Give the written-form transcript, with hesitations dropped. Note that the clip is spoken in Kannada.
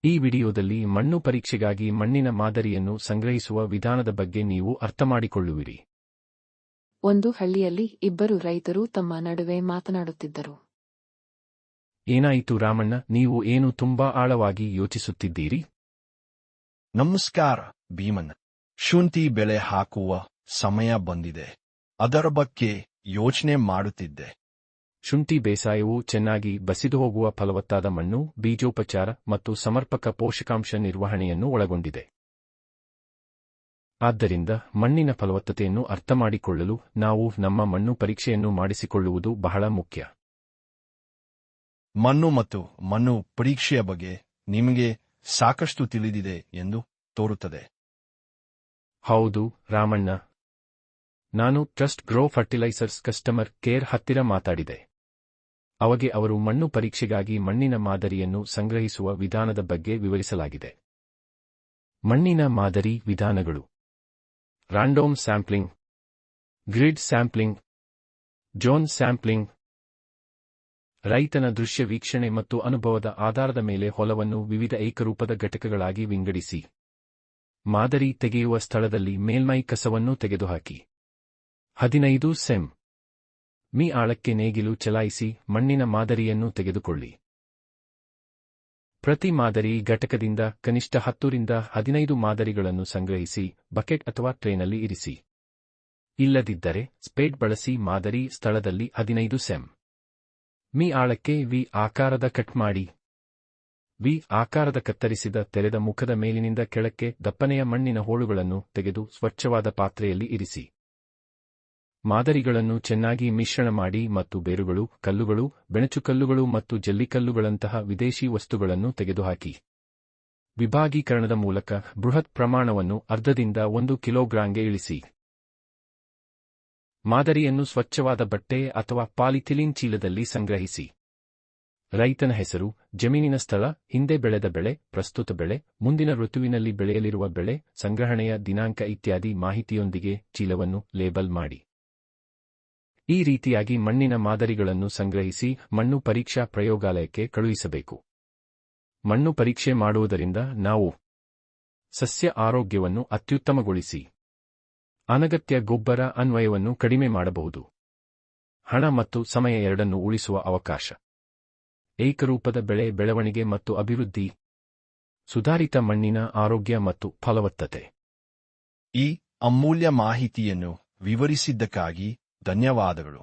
ಈ ವಿಡಿಯೋದಲ್ಲಿ ಮಣ್ಣು ಪರೀಕ್ಷೆಗಾಗಿ ಮಣ್ಣಿನ ಮಾದರಿಯನ್ನು ಸಂಗ್ರಹಿಸುವ ವಿಧಾನದ ಬಗ್ಗೆ ನೀವು ಅರ್ಥಮಾಡಿಕೊಳ್ಳುವಿರಿ. ಒಂದು ಹಳ್ಳಿಯಲ್ಲಿ ಇಬ್ಬರು ರೈತರು ತಮ್ಮ ನಡುವೆ ಮಾತನಾಡುತ್ತಿದ್ದರು. ಏನಾಯಿತು ರಾಮಣ್ಣ, ನೀವು ಏನು ತುಂಬಾ ಆಳವಾಗಿ ಯೋಚಿಸುತ್ತಿದ್ದೀರಿ? ನಮಸ್ಕಾರ ಭೀಮನ್. ಶುಂಠಿ ಬೆಳೆ ಹಾಕುವ ಸಮಯ ಬಂದಿದೆ. ಅದರ ಬಗ್ಗೆ ಯೋಚನೆ ಮಾಡುತ್ತಿದ್ದೆ. ಶುಂಠಿ ಬೇಸಾಯವು ಚೆನ್ನಾಗಿ ಬಸಿದುಹೋಗುವ ಫಲವತ್ತಾದ ಮಣ್ಣು, ಬೀಜೋಪಚಾರ ಮತ್ತು ಸಮರ್ಪಕ ಪೋಷಕಾಂಶ ನಿರ್ವಹಣೆಯನ್ನು ಒಳಗೊಂಡಿದೆ. ಆದ್ದರಿಂದ ಮಣ್ಣಿನ ಫಲವತ್ತತೆಯನ್ನು ಅರ್ಥಮಾಡಿಕೊಳ್ಳಲು ನಾವು ನಮ್ಮ ಮಣ್ಣು ಪರೀಕ್ಷೆಯನ್ನು ಮಾಡಿಸಿಕೊಳ್ಳುವುದು ಬಹಳ ಮುಖ್ಯ. ಮಣ್ಣು ಮತ್ತು ಮಣ್ಣು ಪರೀಕ್ಷೆಯ ಬಗ್ಗೆ ನಿಮಗೆ ಸಾಕಷ್ಟು ತಿಳಿದಿದೆ ಎಂದು ತೋರುತ್ತದೆ. ಹೌದು ರಾಮಣ್ಣ, ನಾನು trust grow fertilisers customer care ಹತ್ತಿರ ಮಾತಾಡಿದೆ. ಅವಗೆ ಅವರು ಮಣ್ಣು ಪರೀಕ್ಷೆಗಾಗಿ ಮಣ್ಣಿನ ಮಾದರಿಯನ್ನು ಸಂಗ್ರಹಿಸುವ ವಿಧಾನದ ಬಗ್ಗೆ ವಿವರಿಸಲಾಗಿದೆ. ಮಣ್ಣಿನ ಮಾದರಿ ವಿಧಾನಗಳು: random sampling, grid sampling, zone sampling. ರೈತನ ದೃಶ್ಯ ವೀಕ್ಷಣೆ ಮತ್ತು ಅನುಭವದ ಆಧಾರದ ಮೇಲೆ ಹೊಲವನ್ನು ವಿವಿಧ ಏಕರೂಪದ ಘಟಕಗಳಾಗಿ ವಿಂಗಡಿಸಿ. ಮಾದರಿ ತೆಗೆಯುವ ಸ್ಥಳದಲ್ಲಿ ಮೇಲ್ಮೈ ಕಸವನ್ನು ತೆಗೆದುಹಾಕಿ. 15 ಸೆಂ. ಮೀ ಆಳಕ್ಕೆ ನೇಗಿಲು ಚಲಾಯಿಸಿ ಮಣ್ಣಿನ ಮಾದರಿಯನ್ನು ತೆಗೆದುಕೊಳ್ಳಿ. ಪ್ರತಿ ಮಾದರಿ ಘಟಕದಿಂದ ಕನಿಷ್ಠ 10 ರಿಂದ 15 ಮಾದರಿಗಳನ್ನು ಸಂಗ್ರಹಿಸಿ ಬಕೆಟ್ ಅಥವಾ ಟ್ರೇನಲ್ಲಿ ಇರಿಸಿ. ಇಲ್ಲದಿದ್ದರೆ ಸ್ಪೇಡ್ ಬಳಸಿ ಮಾದರಿ ಸ್ಥಳದಲ್ಲಿ 15 ಸೆಂ. ಮೀ ಆಳಕ್ಕೆ ವಿ ಆಕಾರದ ಕಟ್ ಮಾಡಿ. ವಿ ಆಕಾರದ ಕತ್ತರಿಸಿದ ತೆರೆದ ಮುಖದ ಮೇಲಿನಿಂದ ಕೆಳಕ್ಕೆ ದಪ್ಪನೆಯ ಮಣ್ಣಿನ ಹೋಳುಗಳನ್ನು ತೆಗೆದು ಸ್ವಚ್ಛವಾದ ಪಾತ್ರೆಯಲ್ಲಿ ಇರಿಸಿ. ಮಾದರಿಗಳನ್ನು ಚೆನ್ನಾಗಿ ಮಿಶ್ರಣ ಮಾಡಿ ಮತ್ತು ಬೇರುಗಳು, ಕಲ್ಲುಗಳು, ಬೆಣಚುಕಲ್ಲುಗಳು ಮತ್ತು ಜಲ್ಲಿಕಲ್ಲುಗಳಂತಹ ವಿದೇಶಿ ವಸ್ತುಗಳನ್ನು ತೆಗೆದುಹಾಕಿ. ವಿಭಾಗೀಕರಣದ ಮೂಲಕ ಬೃಹತ್ ಪ್ರಮಾಣವನ್ನು ಅರ್ಧದಿಂದ 1 ಕಿಲೋಗ್ರಾಂಗೆ ಇಳಿಸಿ. ಮಾದರಿಯನ್ನು ಸ್ವಚ್ಛವಾದ ಬಟ್ಟೆ ಅಥವಾ ಪಾಲಿಥಿಲೀನ್ ಚೀಲದಲ್ಲಿ ಸಂಗ್ರಹಿಸಿ. ರೈತನ ಹೆಸರು, ಜಮೀನಿನ ಸ್ಥಳ, ಹಿಂದೆ ಬೆಳೆದ ಬೆಳೆ, ಪ್ರಸ್ತುತ ಬೆಳೆ, ಮುಂದಿನ ಋತುವಿನಲ್ಲಿ ಬೆಳೆಯಲಿರುವ ಬೆಳೆ, ಸಂಗ್ರಹಣೆಯ ದಿನಾಂಕ ಇತ್ಯಾದಿ ಮಾಹಿತಿಯೊಂದಿಗೆ ಚೀಲವನ್ನು ಲೇಬಲ್ ಮಾಡಿ. ಈ ರೀತಿಯಾಗಿ ಮಣ್ಣಿನ ಮಾದರಿಗಳನ್ನು ಸಂಗ್ರಹಿಸಿ ಮಣ್ಣು ಪರೀಕ್ಷಾ ಪ್ರಯೋಗಾಲಯಕ್ಕೆ ಕಳುಹಿಸಬೇಕು. ಮಣ್ಣು ಪರೀಕ್ಷೆ ಮಾಡುವುದರಿಂದ ನಾವು ಸಸ್ಯ ಆರೋಗ್ಯವನ್ನು ಅತ್ಯುತ್ತಮಗೊಳಿಸಿ ಅನಗತ್ಯ ಗೊಬ್ಬರ ಅನ್ವಯವನ್ನು ಕಡಿಮೆ ಮಾಡಬಹುದು. ಹಣ ಮತ್ತು ಸಮಯ ಎರಡನ್ನೂ ಉಳಿಸುವ ಅವಕಾಶ. ಏಕರೂಪದ ಬೆಳೆ ಬೆಳವಣಿಗೆ ಮತ್ತು ಅಭಿವೃದ್ಧಿ. ಸುಧಾರಿತ ಮಣ್ಣಿನ ಆರೋಗ್ಯ ಮತ್ತು ಫಲವತ್ತತೆ. ಈ ಅಮೂಲ್ಯ ಮಾಹಿತಿಯನ್ನು ವಿವರಿಸಿದ್ದಕ್ಕಾಗಿ ಧನ್ಯವಾದಗಳು.